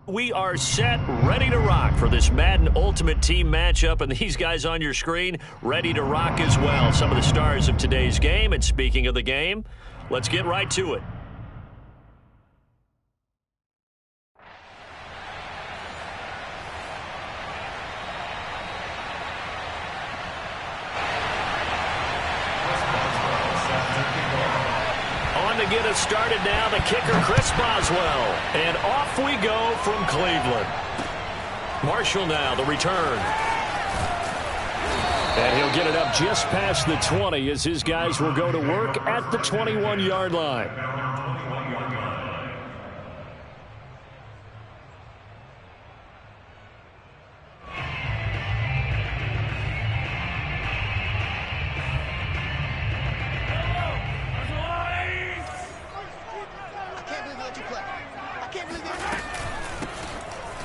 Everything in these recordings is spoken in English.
We are set, ready to rock for this Madden Ultimate Team matchup, and these guys on your screen ready to rock as well. Some of the stars of today's game, and speaking of the game, let's get right to it. To get us started now, the kicker, Chris Boswell. And off we go from Cleveland. Marshall now, the return. And he'll get it up just past the 20 as his guys will go to work at the 21-yard line.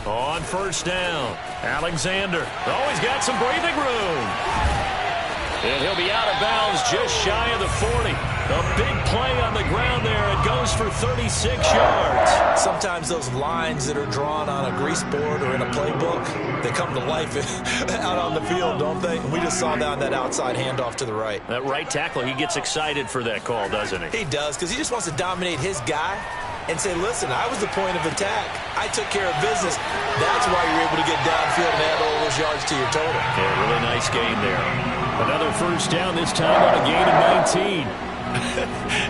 On first down, Alexander. Oh, he's got some breathing room. And he'll be out of bounds just shy of the 40. A big play on the ground there. It goes for 36 yards. Sometimes those lines that are drawn on a grease board or in a playbook, they come to life out on the field, don't they? We just saw that outside handoff to the right. That right tackle, he gets excited for that call, doesn't he? He does, because he just wants to dominate his guy and say, listen, I was the point of attack. I took care of business. That's why you're able to get downfield and add all those yards to your total. Yeah, really nice game there. Another first down, this time on a gain of 19.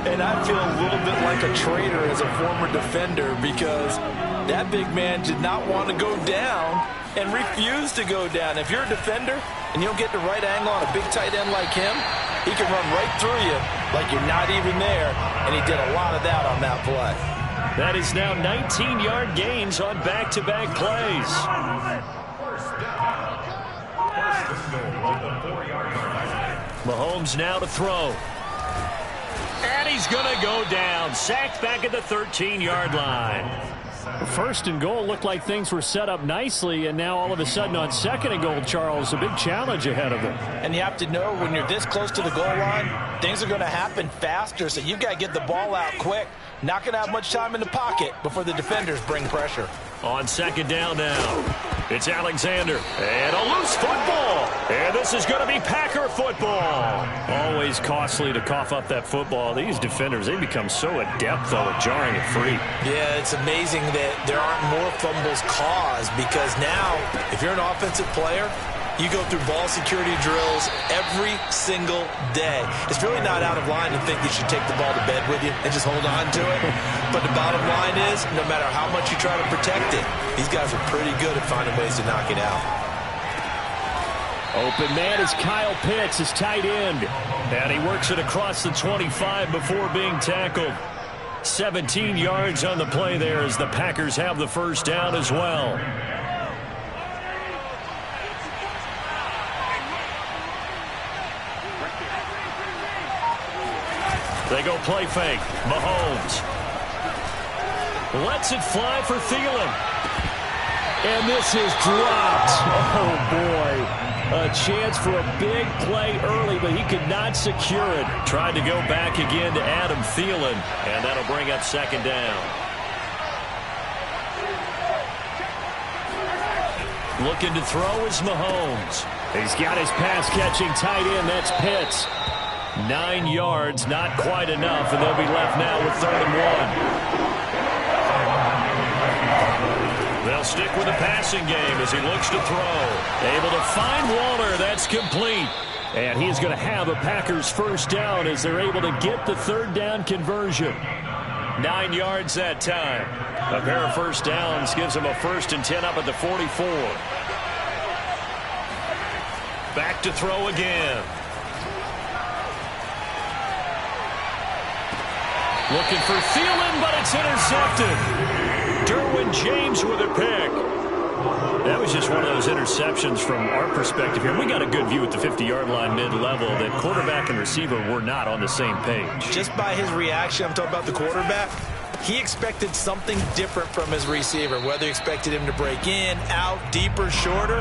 And I feel a little bit like a traitor as a former defender because that big man did not want to go down and refused to go down. If you're a defender and you don't get the right angle on a big tight end like him, he can run right through you like you're not even there, and he did a lot of that on that play. That is now 19-yard gains on back-to-back plays. Mahomes now to throw. And he's going to go down. Sacked back at the 13-yard line. First and goal looked like things were set up nicely, and now all of a sudden on second and goal, Charles, a big challenge ahead of them. And you have to know when you're this close to the goal line, things are going to happen faster, so you've got to get the ball out quick. Not going to have much time in the pocket before the defenders bring pressure. On second down now, it's Alexander. And a loose football. And this is going to be Packer football. Always costly to cough up that football. These defenders, they become so adept, though, at jarring it free. Yeah, it's amazing that there aren't more fumbles caused because now, if you're an offensive player, you go through ball security drills every single day. It's really not out of line to think you should take the ball to bed with you and just hold on to it. But the bottom line is, no matter how much you try to protect it, these guys are pretty good at finding ways to knock it out. Open man is Kyle Pitts, his tight end. And he works it across the 25 before being tackled. 17 yards on the play there as the Packers have the first down as well. They go play fake. Mahomes lets it fly for Thielen. And this is dropped. Oh, boy. A chance for a big play early, but he could not secure it. Tried to go back again to Adam Thielen, and that'll bring up second down. Looking to throw is Mahomes. He's got his pass-catching tight end. That's Pitts. 9 yards, not quite enough, and they'll be left now with 3rd and 1. They'll stick with the passing game as he looks to throw. Able to find Waller. That's complete. And he's going to have a Packers first down as they're able to get the 3rd down conversion. 9 yards that time. A pair of first downs gives them a 1st and 10 up at the 44. Back to throw again. Looking for Thielen, but it's intercepted. Derwin James with a pick. That was just one of those interceptions from our perspective here. We got a good view at the 50-yard line mid-level that quarterback and receiver were not on the same page. Just by his reaction, I'm talking about the quarterback, he expected something different from his receiver. Whether he expected him to break in, out, deeper, shorter,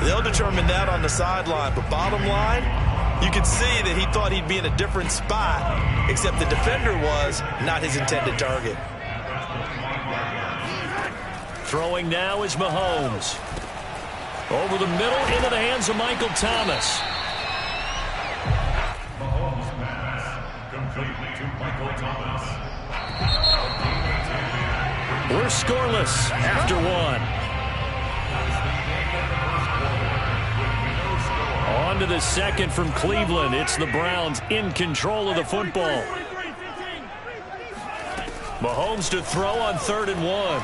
they'll determine that on the sideline. But bottom line, you could see that he thought he'd be in a different spot, except the defender was not his intended target. Throwing now is Mahomes. Over the middle, into the hands of Michael Thomas. Mahomes pass complete to Michael Thomas. We're scoreless after one. On to the second from Cleveland. It's the Browns in control of the football. Mahomes to throw on 3rd and 1.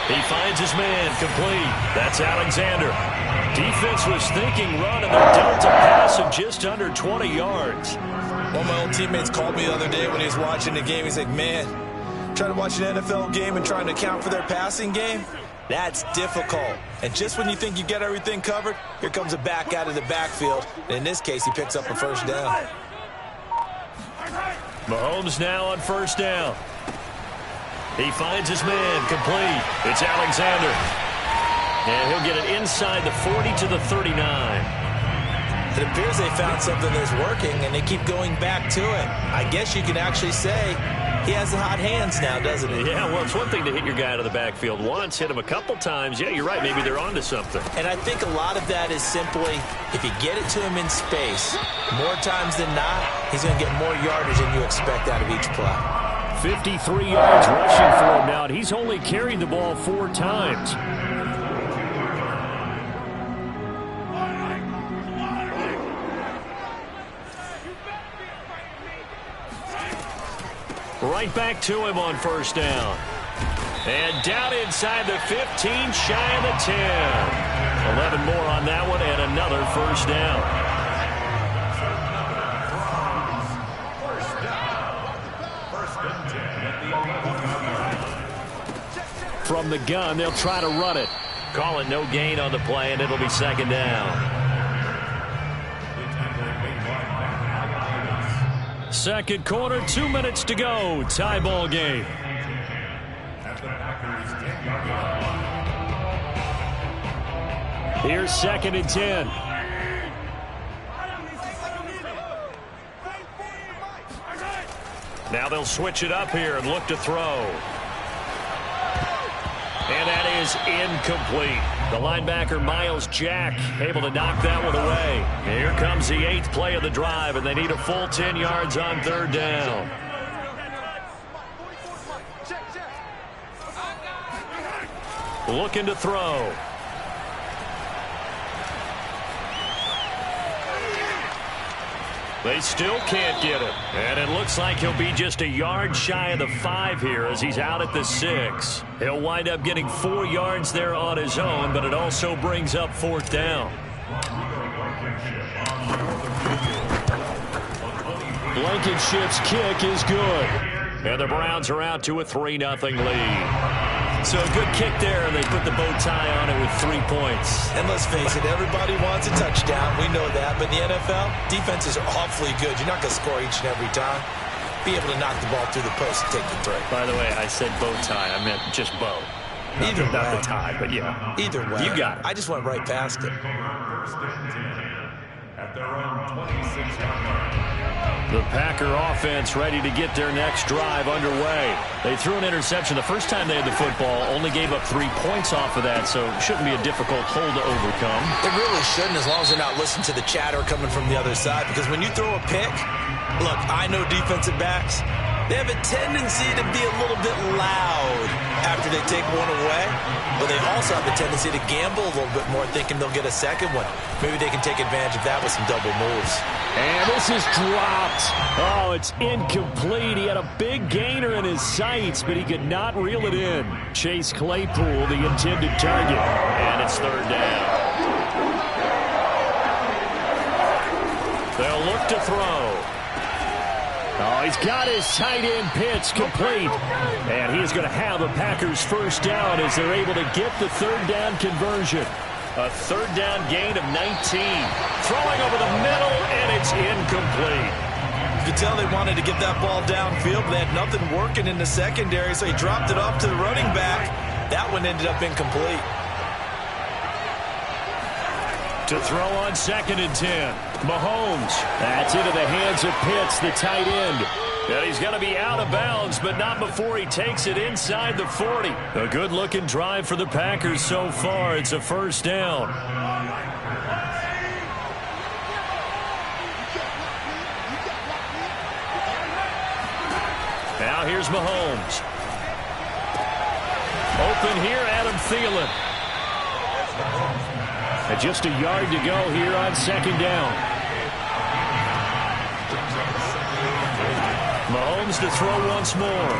He finds his man complete. That's Alexander. Defense was thinking run, and they're dealt a pass of just under 20 yards. One of my old teammates called me the other day when he was watching the game. He's like, man, trying to watch an NFL game and trying to account for their passing game, that's difficult. And just when you think you get everything covered, here comes a back out of the backfield. And in this case, he picks up a first down. Mahomes now on 1st down. He finds his man complete. It's Alexander. And he'll get it inside the 40 to the 39. It appears they found something that's working, and they keep going back to it. I guess you can actually say he has the hot hands now, doesn't he? Yeah, well, it's one thing to hit your guy out of the backfield once, hit him a couple times. Yeah, you're right. Maybe they're onto something. And I think a lot of that is simply if you get it to him in space, more times than not, he's going to get more yardage than you expect out of each play. 53 yards rushing for him now, and he's only carried the ball 4 times. Right back to him on 1st down. And down inside the 15, shy of the 10. 11 more on that one, and another 1st down. From the gun, they'll try to run it. Call it no gain on the play, and it'll be 2nd down. 2nd quarter, 2 minutes to go. Tie ball game. Here's 2nd and 10. Now they'll switch it up here and look to throw. And that is incomplete. The linebacker, Miles Jack, able to knock that one away. Here comes the 8th play of the drive, and they need a full 10 yards on 3rd down. Looking to throw. They still can't get him. And it looks like he'll be just a yard shy of the 5 here as he's out at the 6. He'll wind up getting 4 yards there on his own, but it also brings up 4th down. Blankenship's kick is good. And the Browns are out to a 3-0 lead. So a good kick there, and they put the bow tie on it with 3 points. And let's face it, everybody wants a touchdown. We know that. But in the NFL, defenses are awfully good. You're not going to score each and every time. Be able to knock the ball through the post and take the throw. By the way, I said bow tie. I meant just bow. Not the tie, but yeah. Either way. You got it. I just went right past it. At their own 26-yard line. The Packer offense ready to get their next drive underway. They threw an interception the first time they had the football, only gave up 3 points off of that, so it shouldn't be a difficult hole to overcome. It really shouldn't, as long as they're not listening to the chatter coming from the other side, because when you throw a pick, look, I know defensive backs, they have a tendency to be a little bit loud after they take one away, but they also have a tendency to gamble a little bit more, thinking they'll get a second one. Maybe they can take advantage of that with some double moves. And this is dropped. Oh, it's incomplete. He had a big gainer in his sights, but he could not reel it in. Chase Claypool, the intended target. And it's 3rd down. They'll look to throw. Oh, he's got his tight end pitch complete. And he is going to have a Packers 1st down as they're able to get the 3rd down conversion. A 3rd down gain of 19. Throwing over the middle, and it's incomplete. You could tell they wanted to get that ball downfield, but they had nothing working in the secondary, so he dropped it off to the running back. That one ended up incomplete. To throw on 2nd and 10. Mahomes. That's into the hands of Pitts, the tight end. And he's going to be out of bounds, but not before he takes it inside the 40. A good-looking drive for the Packers so far. It's a first down. Now here's Mahomes. Open here, Adam Thielen. And just a yard to go here on second down. Mahomes to throw once more.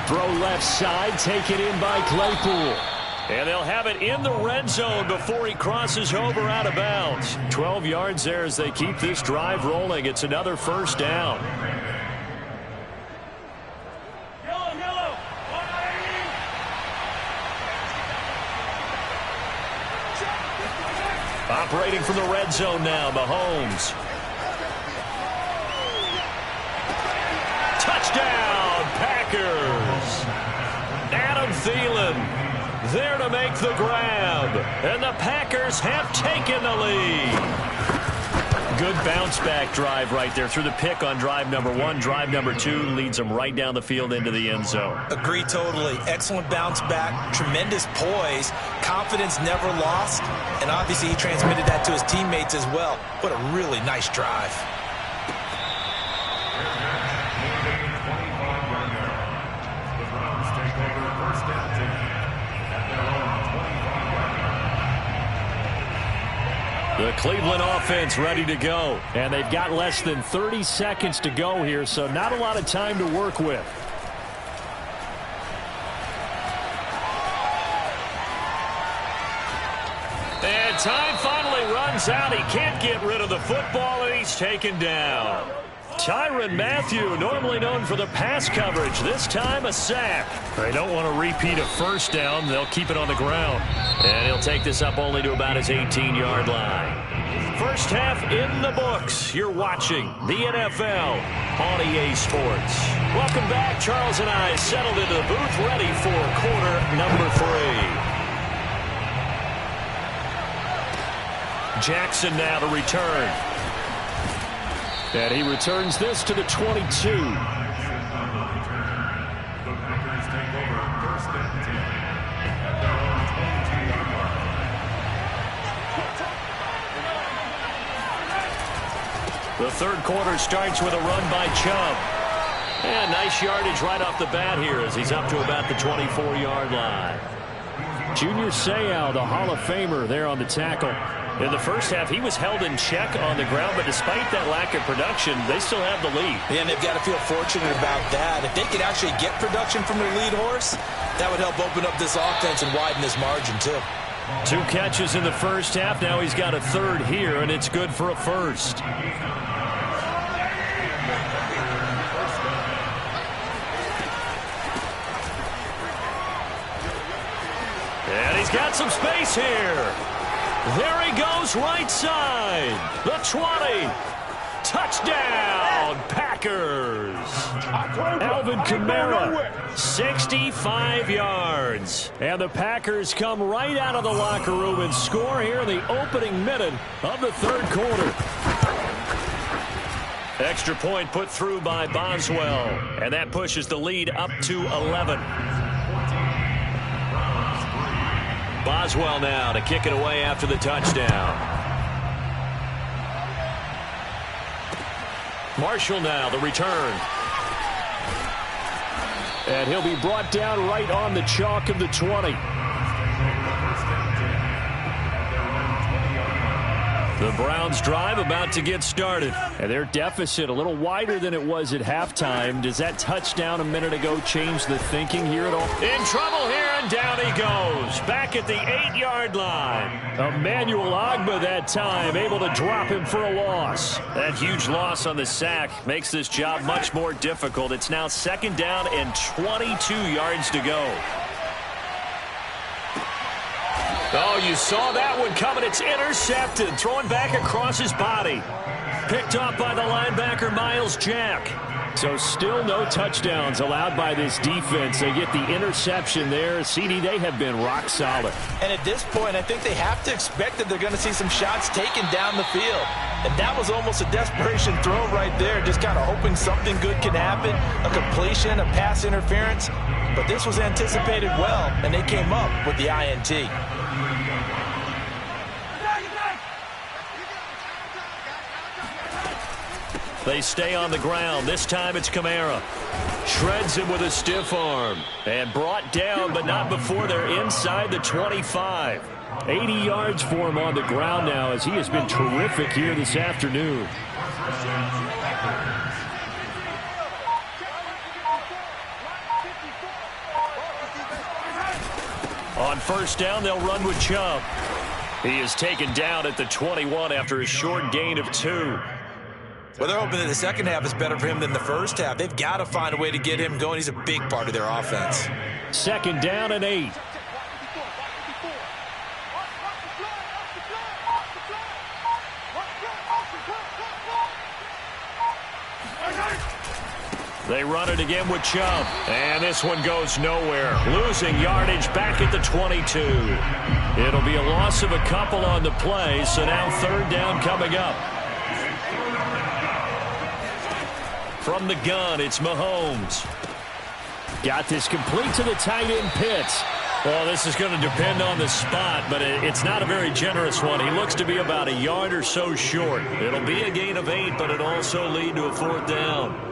Throw left side, taken in by Claypool. And they'll have it in the red zone before he crosses over out of bounds. 12 yards there as they keep this drive rolling. It's another first down. Operating from the red zone now, Mahomes. Touchdown, Packers. Adam Thielen there to make the grab. And the Packers have taken the lead. Good bounce-back drive right there through the pick on drive number 1. Drive number 2 leads them right down the field into the end zone. Agree totally. Excellent bounce-back, tremendous poise, confidence never lost, and obviously he transmitted that to his teammates as well. What a really nice drive. The Cleveland offense ready to go. And they've got less than 30 seconds to go here, so not a lot of time to work with. And time finally runs out. He can't get rid of the football, and he's taken down. Tyrann Mathieu, normally known for the pass coverage, this time a sack. They don't want to repeat a first down. They'll keep it on the ground. And he'll take this up only to about his 18-yard line. First half in the books. You're watching the NFL on EA Sports. Welcome back. Charles and I settled into the booth, ready for quarter number 3. Jackson now to return. And he returns this to the 22. The third quarter starts with a run by Chubb. And nice yardage right off the bat here as he's up to about the 24-yard line. Junior Seau, the Hall of Famer, there on the tackle. In the first half, he was held in check on the ground, but despite that lack of production, they still have the lead. And they've got to feel fortunate about that. If they could actually get production from their lead horse, that would help open up this offense and widen this margin, too. 2 catches in the first half. Now he's got a third here, and it's good for a first. And he's got some space here. There he goes, right side. The 20. Touchdown, Packers. Alvin Kamara, 65 yards. And the Packers come right out of the locker room and score here in the opening minute of the third quarter. Extra point put through by Boswell. And that pushes the lead up to 11. Boswell now to kick it away after the touchdown. Marshall now, the return. And he'll be brought down right on the chalk of the 20. The Browns drive about to get started. And their deficit a little wider than it was at halftime. Does that touchdown a minute ago change the thinking here at all? In trouble here, and down he goes. Back at the 8-yard line. Emmanuel Ogbah that time, able to drop him for a loss. That huge loss on the sack makes this job much more difficult. It's now second down and 22 yards to go. Oh, you saw that one coming. It's intercepted. Throwing back across his body. picked off by the linebacker, Miles Jack. So still no touchdowns allowed by this defense. They get the interception there. CD, they have been rock solid. And at this point, I think they have to expect that they're going to see some shots taken down the field. And that was almost a desperation throw right there, just kind of hoping something good can happen, a completion, a pass interference. But this was anticipated well, and they came up with the INT. They stay on the ground. This time it's Kamara. Shreds him with a stiff arm. And brought down, but not before they're inside the 25. 80 yards for him on the ground now, as he has been terrific here this afternoon. On first down, they'll run with Chubb. He is taken down at the 21 after a short gain of 2. Well, they're hoping that the second half is better for him than the first half. They've got to find a way to get him going. He's a big part of their offense. Second down and 8. They run it again with Chubb. And this one goes nowhere. Losing yardage back at the 22. It'll be a loss of a couple on the play, so now third down coming up. From the gun, it's Mahomes. Got this complete to the tight end, Pitts. Well, this is going to depend on the spot, but it's not a very generous one. He looks to be about a yard or so short. It'll be a gain of 8, but it'll also lead to a fourth down.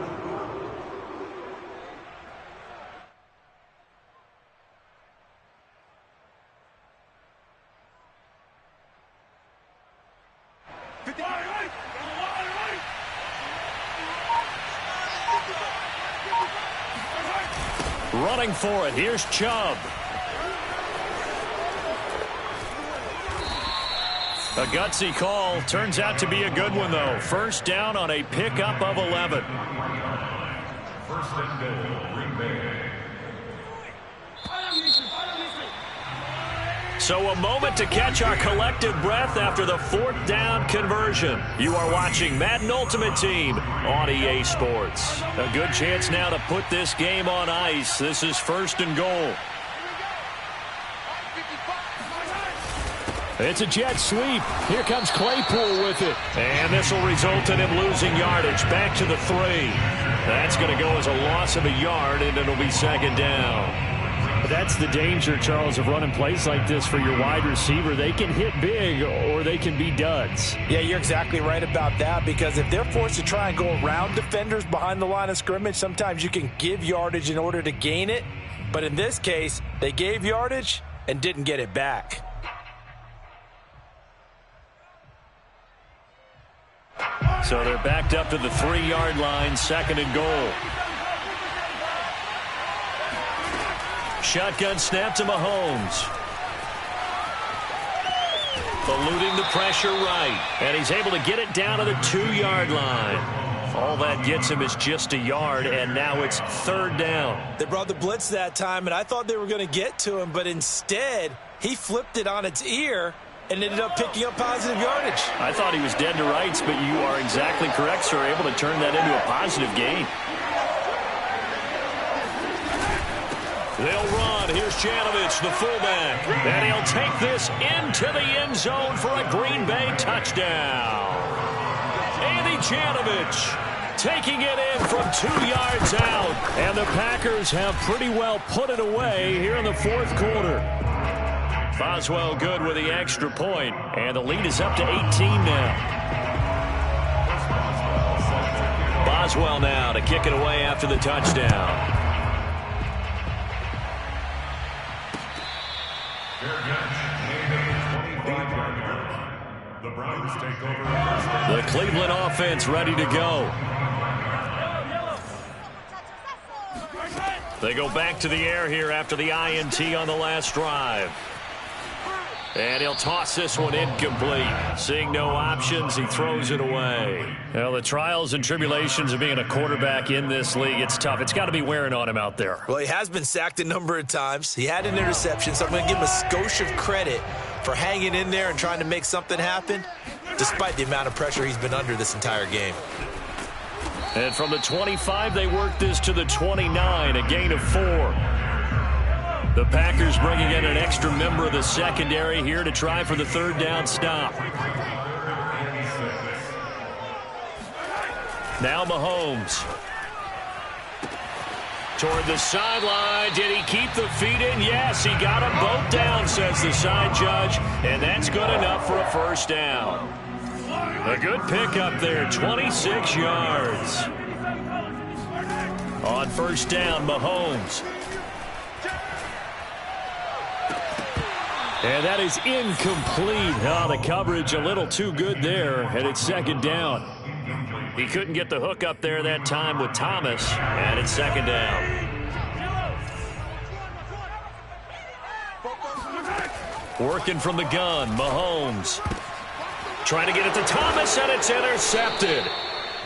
Running for it. Here's Chubb. A gutsy call. Turns out to be a good one, though. First down on a pickup of 11. First and goal, Green Bay. So a moment to catch our collective breath after the fourth down conversion. You are watching Madden Ultimate Team on EA Sports. A good chance now to put this game on ice. This is first and goal. It's a jet sweep. Here comes Claypool with it. And this will result in him losing yardage. Back to the 3. That's going to go as a loss of a yard, and it'll be second down. That's the danger, Charles, of running plays like this for your wide receiver. They can hit big or they can be duds. Yeah, you're exactly right about that, because if they're forced to try and go around defenders behind the line of scrimmage, sometimes you can give yardage in order to gain it. But in this case, they gave yardage and didn't get it back. So they're backed up to the 3-yard line, second and goal. Shotgun snap to Mahomes. Eluding the pressure right. And he's able to get it down to the 2-yard line. All that gets him is just a yard, and now it's third down. They brought the blitz that time, and I thought they were going to get to him, but instead, he flipped it on its ear and ended up picking up positive yardage. I thought he was dead to rights, but you are exactly correct, sir. Able to turn that into a positive gain. They'll run. Here's Janovich, the fullback. And he'll take this into the end zone for a Green Bay touchdown. Andy Janovich taking it in from 2 yards out. And the Packers have pretty well put it away here in the fourth quarter. Boswell good with the extra point. And the lead is up to 18 now. Boswell now to kick it away after the touchdown. The Browns take over. The Cleveland offense ready to go. They go back to the air here after the INT on the last drive. And he'll toss this one incomplete. Seeing no options, he throws it away. Well, the trials and tribulations of being a quarterback in this league, it's tough. It's got to be wearing on him out there. Well, he has been sacked a number of times. He had an interception, so I'm going to give him a skosh of credit for hanging in there and trying to make something happen. despite the amount of pressure he's been under this entire game. And from the 25, they work this to the 29, a gain of 4. The Packers bringing in an extra member of the secondary here to try for the third down stop. Now Mahomes. Toward the sideline. Did he keep the feet in? Yes, he got them both down, says the side judge. And that's good enough for a first down. A good pickup there, 26 yards. On first down, Mahomes. And that is incomplete. Oh, the coverage a little too good there, and it's second down. He couldn't get the hook up there that time with Thomas, and it's second down. Working from the gun, Mahomes. Trying to get it to Thomas, and it's intercepted.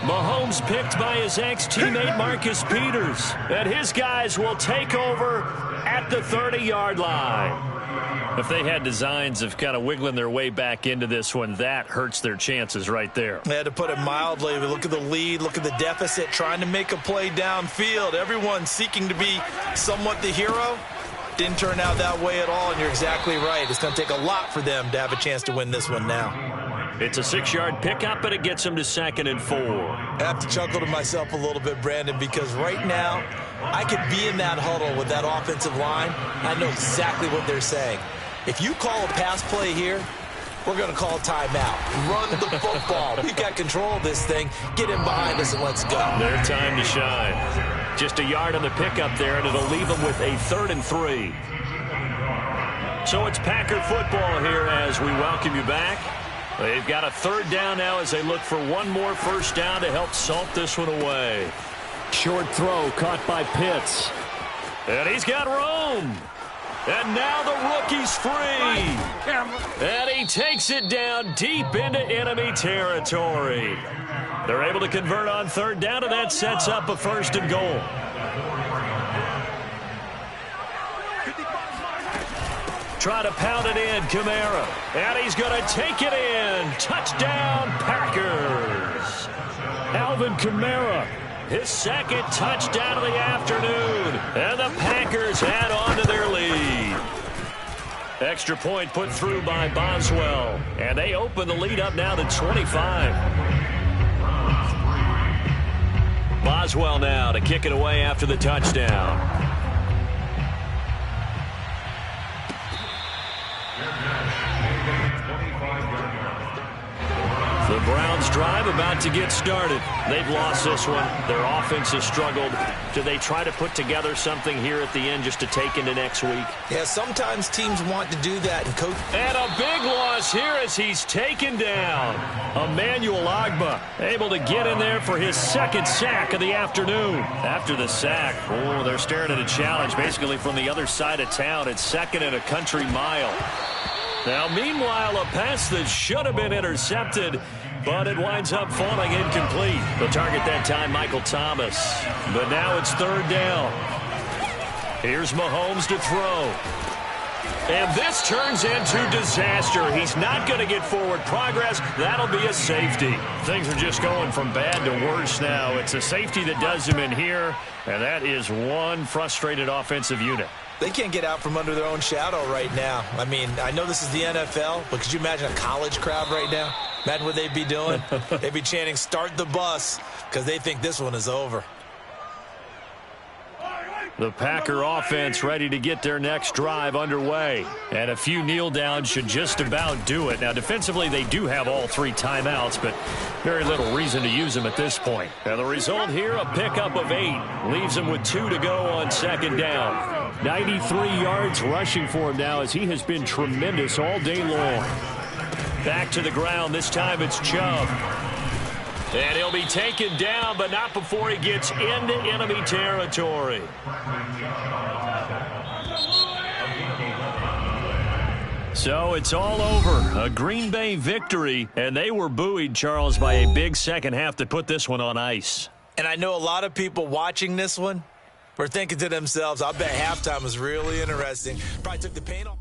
Mahomes picked by his ex-teammate Marcus Peters. And his guys will take over at the 30-yard line. If they had designs of kind of wiggling their way back into this one, that hurts their chances right there. They had to put it mildly. Look at the lead. Look at the deficit. Trying to make a play downfield. Everyone seeking to be somewhat the hero. Didn't turn out that way at all, and you're exactly right. It's going to take a lot for them to have a chance to win this one now. It's a 6-yard pickup, but it gets them to 2nd and 4. I have to chuckle to myself a little bit, Brandon, because right now I could be in that huddle with that offensive line. I know exactly what they're saying. If you call a pass play here, we're going to call a timeout. Run the football. We've got control of this thing. Get in behind us and let's go. Their time to shine. Just a yard on the pickup there, and it'll leave them with a 3rd and 3. So it's Packer football here as we welcome you back. They've got a 3rd down now as they look for one more first down to help salt this one away. Short throw caught by Pitts. And he's got room. And now the rookie's free. And he takes it down deep into enemy territory. They're able to convert on 3rd down, and that sets up a 1st and goal. Try to pound it in, Kamara. And he's going to take it in. Touchdown, Packers. Alvin Kamara, his 2nd touchdown of the afternoon. And the Packers add on to their lead. Extra point put through by Boswell. And they open the lead up now to 25. Boswell now to kick it away after the touchdown. The Browns drive about to get started. They've lost this one. Their offense has struggled. Do they try to put together something here at the end just to take into next week? Yeah, sometimes teams want to do that. And a big loss here as he's taken down. Emmanuel Ogbah able to get in there for his 2nd sack of the afternoon. After the sack, they're staring at a challenge basically from the other side of town. It's 2nd and a country mile. Now, meanwhile, a pass that should have been intercepted, but it winds up falling incomplete. The target that time, Michael Thomas. But now it's 3rd down. Here's Mahomes to throw. And this turns into disaster. He's not going to get forward progress. That'll be a safety. Things are just going from bad to worse now. It's a safety that does him in here, and that is one frustrated offensive unit. They can't get out from under their own shadow right now. I mean, I know this is the NFL, but could you imagine a college crowd right now? Imagine what they'd be doing. They'd be chanting, "Start the bus," because they think this one is over. The Packer offense ready to get their next drive underway. And a few kneel downs should just about do it. Now, defensively, they do have all 3 timeouts, but very little reason to use them at this point. And the result here, a pickup of 8. Leaves them with 2 to go on 2nd down. 93 yards rushing for him now as he has been tremendous all day long. Back to the ground. This time it's Chubb. And he'll be taken down, but not before he gets into enemy territory. So it's all over. A Green Bay victory, and they were buoyed, Charles, by a big second half to put this one on ice. And I know a lot of people watching this one were thinking to themselves, I bet halftime was really interesting. Probably took the paint off.